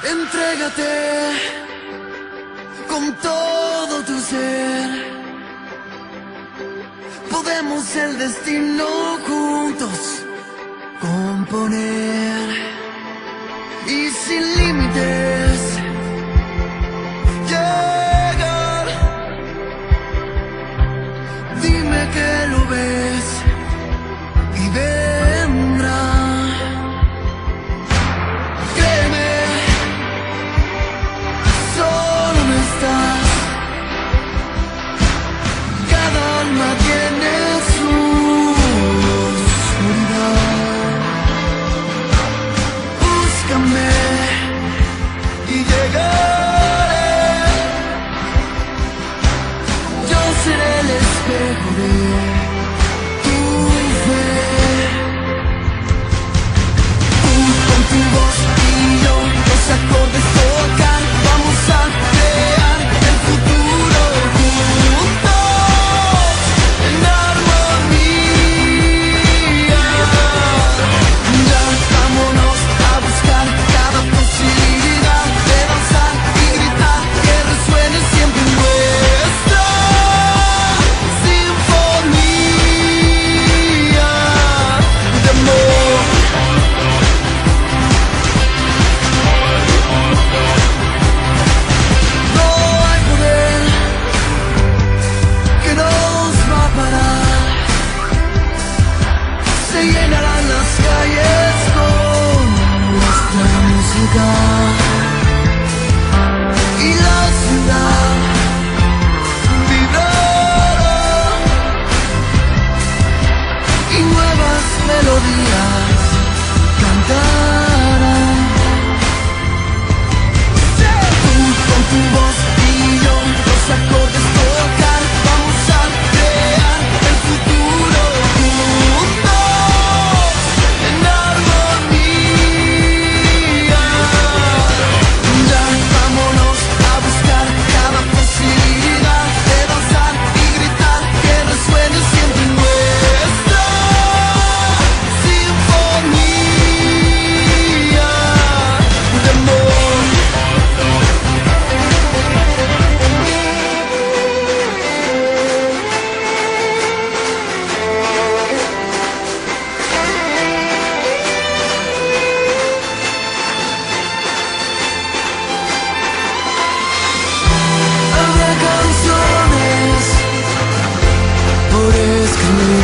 Entrégate con todo tu ser. Podemos el destino juntos componer y sin límites llegar. Dime que lo ves y vendrá. Créeme, solo no estás. Cada alma tiene su oscuridad. Búscame y llegaré. Yo seré el espejo de tu fe. Tú con tu voz y yo, los acordes tocan. Vamos a crear el futuro juntos en armonía. Ya vámonos a buscar cada posibilidad de danzar y gritar, que resuene siempre nuestra sinfonía de amor. No hay poder que nos va a parar. Se llenarán las calles con nuestra música y la ciudad vibrará y nuevas melodías cantarán. Tú con tu voz y yo, los acordes tocan. Vamos a crear el futuro juntos en armonía. Ya vámonos a buscar cada posibilidad de danzar y gritar, que resuene siempre nuestra sinfonía de amor. Habrá canciones por escribir.